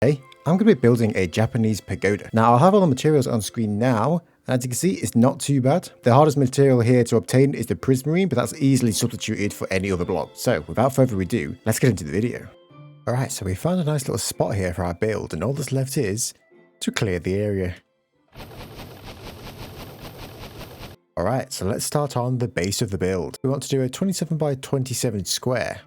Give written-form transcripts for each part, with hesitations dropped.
Hey, I'm going to be building a Japanese pagoda. Now, I'll have all the materials on screen now, and as you can see, it's not too bad. The hardest material here to obtain is the prismarine, but that's easily substituted for any other block. So, without further ado, let's get into the video. Alright, so we found a nice little spot here for our build, and all that's left is to clear the area. Alright, so let's start on the base of the build. We want to do a 27 by 27 square.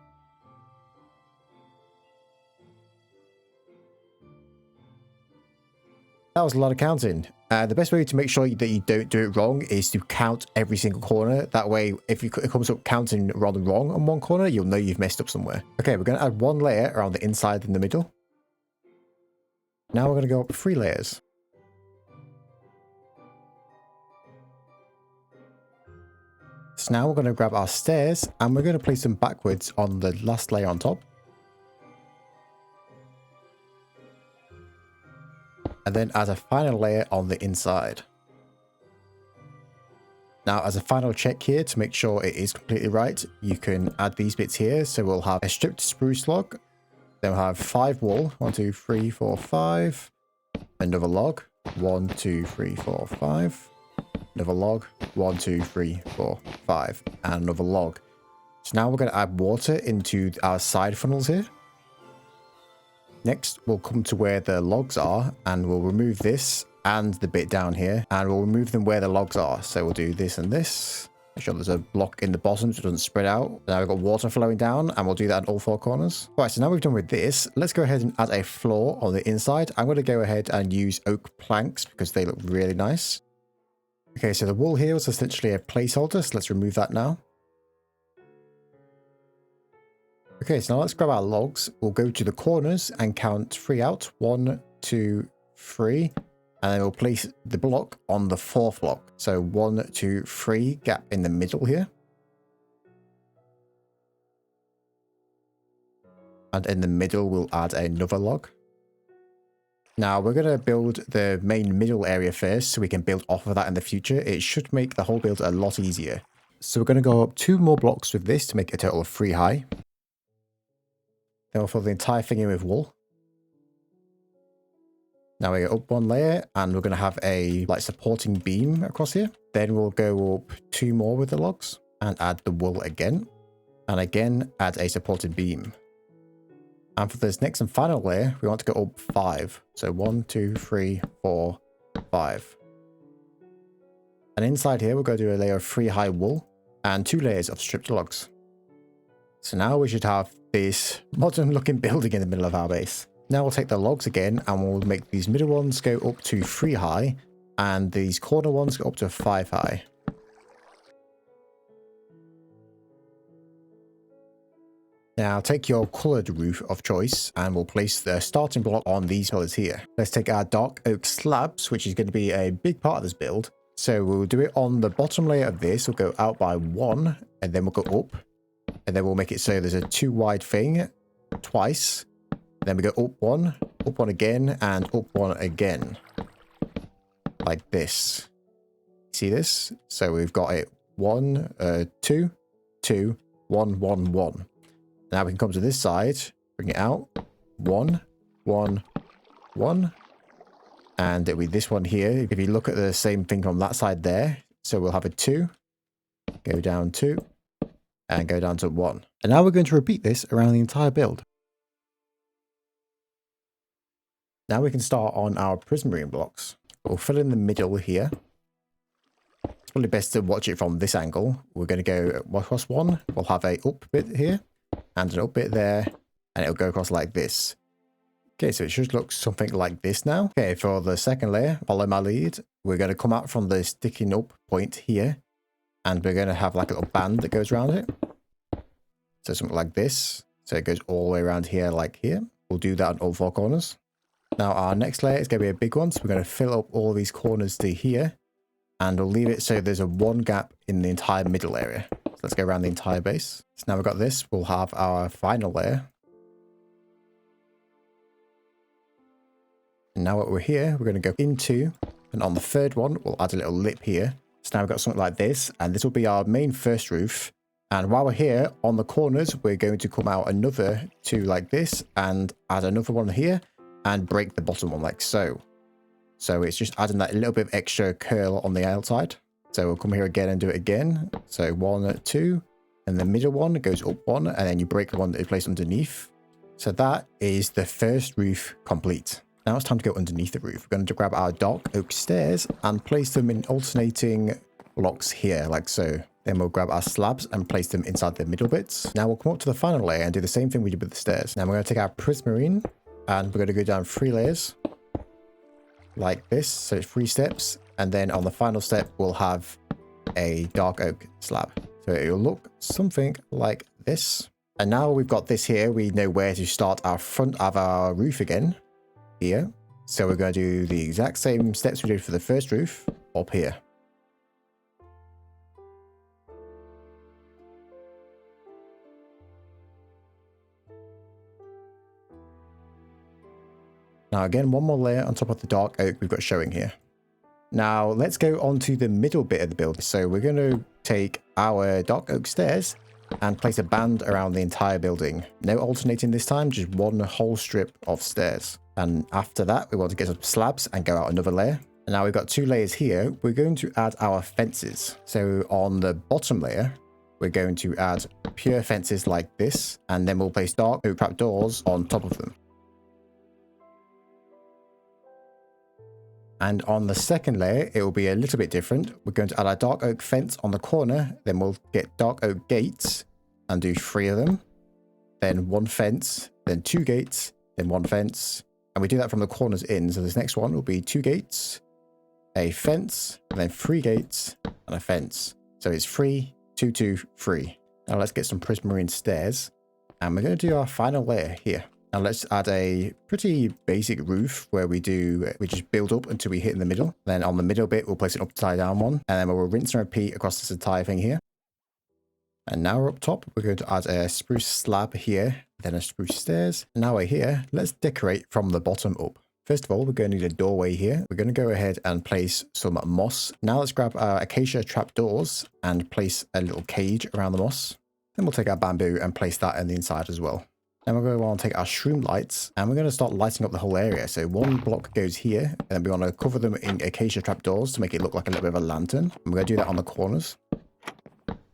That was a lot of counting. The best way to make sure that you don't do it wrong is to count every single corner. That way, if it comes up counting rather wrong on one corner, you'll know you've messed up somewhere. Okay, we're going to add one layer around the inside and the middle. Now we're going to go up 3 layers. So now we're going to grab our stairs and we're going to place them backwards on the last layer on top. And then add a final layer on the inside. Now, as a final check here to make sure it is completely right, you can add these bits here. So we'll have a stripped spruce log. Then we'll have 5 wool. 1, 2, 3, 4, 5. Another log. 1, 2, 3, 4, 5. Another log. 1, 2, 3, 4, 5. And another log. So now we're going to add water into our side funnels here. Next, we'll come to where the logs are and we'll remove this and the bit down here and we'll remove them where the logs are. So we'll do this and this. Make sure there's a block in the bottom so it doesn't spread out. Now we've got water flowing down and we'll do that on all 4 corners. All right, so now we've done with this, let's go ahead and add a floor on the inside. I'm going to go ahead and use oak planks because they look really nice. Okay, so the wool here was essentially a placeholder, so let's remove that now. Okay, so now let's grab our logs. We'll go to the corners and count 3 out. 1, 2, 3. And then we'll place the block on the 4th block. So 1, 2, 3 gap in the middle here. And in the middle, we'll add another log. Now we're going to build the main middle area first so we can build off of that in the future. It should make the whole build a lot easier. So we're going to go up 2 more blocks with this to make a total of 3 high. Then we'll fill the entire thing in with wool. Now we go up 1 layer and we're going to have a supporting beam across here. Then we'll go up 2 more with the logs and add the wool again. And again, add a supporting beam. And for this next and final layer, we want to go up 5. So 1, 2, 3, 4, 5. And inside here, we're going to do a layer of 3 high wool and 2 layers of stripped logs. So now we should have this modern looking building in the middle of our base. Now we'll take the logs again and we'll make these middle ones go up to 3 high and these corner ones go up to 5 high. Now take your coloured roof of choice and we'll place the starting block on these pillars here. Let's take our dark oak slabs, which is going to be a big part of this build. So we'll do it on the bottom layer of this. We'll go out by 1 and then we'll go up. And then we'll make it so there's a 2 wide thing twice. Then we go up 1 again, and up 1 again. Like this. See this? So we've got it 1, 2, 2, 1, 1, 1. Now we can come to this side, bring it out. 1, 1, 1. And it'll be this one here. If you look at the same thing on that side there. So we'll have a 2. Go down 2. And go down to 1. And now we're going to repeat this around the entire build. Now we can start on our prismarine blocks. We'll fill in the middle here. It's probably best to watch it from this angle. We're going to go across 1. We'll have a up bit here and an up bit there. And it'll go across like this. Okay, so it should look something like this now. Okay, for the second layer, follow my lead. We're going to come out from the sticking up point here. And we're going to have like a little band that goes around it. So something like this. So it goes all the way around here like here. We'll do that on all 4 corners. Now our next layer is going to be a big one. So we're going to fill up all these corners to here. And we'll leave it so there's a 1 gap in the entire middle area. So let's go around the entire base. So now we've got this. We'll have our final layer. And now what we're here, we're going to go into. And on the 3rd one, we'll add a little lip here. So now we've got something like this, and this will be our main first roof. And while we're here, on the corners, we're going to come out another 2 like this, and add another one here, and break the bottom one like so. So it's just adding that little bit of extra curl on the outside. So we'll come here again and do it again. So 1, 2, and the middle one goes up 1, and then you break the one that you place underneath. So that is the first roof complete. Now it's time to go underneath the roof. We're going to grab our dark oak stairs and place them in alternating blocks here, like so. Then we'll grab our slabs and place them inside the middle bits. Now we'll come up to the final layer and do the same thing we did with the stairs. Now we're going to take our prismarine and we're going to go down 3 layers like this. So it's 3 steps. And then on the final step, we'll have a dark oak slab. So it'll look something like this. And now we've got this here, we know where to start our front of our roof again. Here. So we're going to do the exact same steps we did for the first roof up here. Now again, one more layer on top of the dark oak we've got showing here. Now let's go on to the middle bit of the build. So we're going to take our dark oak stairs and place a band around the entire building. No alternating this time, just one whole strip of stairs. And after that, we want to get some slabs and go out another layer. And now we've got 2 layers here. We're going to add our fences. So on the bottom layer, we're going to add pure fences like this. And then we'll place dark oak trapdoors on top of them. And on the second layer, it will be a little bit different. We're going to add our dark oak fence on the corner. Then we'll get dark oak gates and do 3 of them. Then 1 fence, then 2 gates, then 1 fence. And we do that from the corners in. So this next one will be 2 gates, a fence, and then 3 gates and a fence. So it's 3, 2, 2, 3. Now let's get some prismarine stairs. And we're going to do our final layer here. Now let's add a pretty basic roof where we just build up until we hit in the middle. Then on the middle bit, we'll place an upside down one. And then we'll rinse and repeat across this entire thing here. And now we're up top, we're going to add a spruce slab here, then a spruce stairs. And now we're here, let's decorate from the bottom up. First of all, we're going to need a doorway here. We're going to go ahead and place some moss. Now let's grab our acacia trapdoors and place a little cage around the moss. Then we'll take our bamboo and place that in the inside as well. Then we're going to want to take our shroom lights and we're going to start lighting up the whole area. So 1 block goes here and then we want to cover them in acacia trapdoors to make it look like a little bit of a lantern. And we're going to do that on the corners.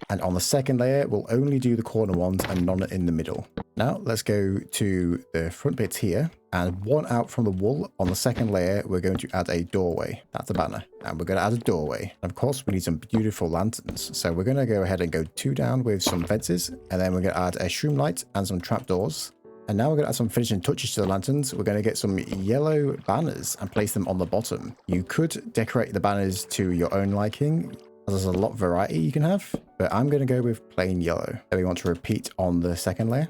And on the second layer, we'll only do the corner ones and none in the middle. Now let's go to the front bits here and 1 out from the wall. On the second layer, we're going to add a doorway. That's a banner. And we're going to add a doorway. And of course, we need some beautiful lanterns. So we're going to go ahead and go 2 down with some fences. And then we're going to add a shroom light and some trapdoors. And now we're going to add some finishing touches to the lanterns. We're going to get some yellow banners and place them on the bottom. You could decorate the banners to your own liking. There's a lot of variety you can have, but I'm going to go with plain yellow. Then we want to repeat on the second layer.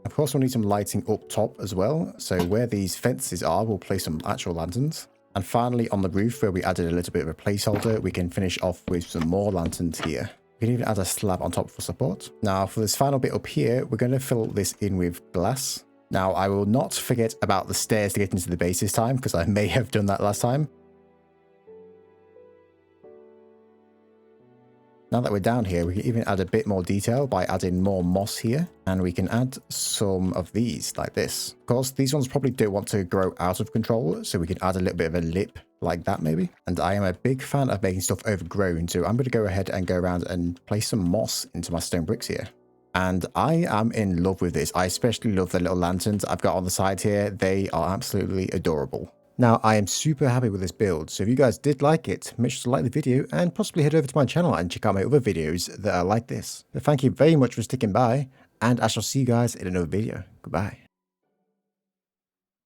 Of course, we'll need some lighting up top as well. So where these fences are, we'll place some actual lanterns. And finally, on the roof where we added a little bit of a placeholder, we can finish off with some more lanterns here. We can even add a slab on top for support. Now, for this final bit up here, we're going to fill this in with glass. Now, I will not forget about the stairs to get into the base this time, because I may have done that last time. Now that we're down here, we can even add a bit more detail by adding more moss here. And we can add some of these, like this. Of course, these ones probably don't want to grow out of control, so we can add a little bit of a lip like that maybe. And I am a big fan of making stuff overgrown, so I'm going to go ahead and go around and place some moss into my stone bricks here. And I am in love with this. I especially love the little lanterns I've got on the side here. They are absolutely adorable. Now, I am super happy with this build. So if you guys did like it, make sure to like the video and possibly head over to my channel and check out my other videos that are like this. But thank you very much for sticking by, and I shall see you guys in another video. Goodbye.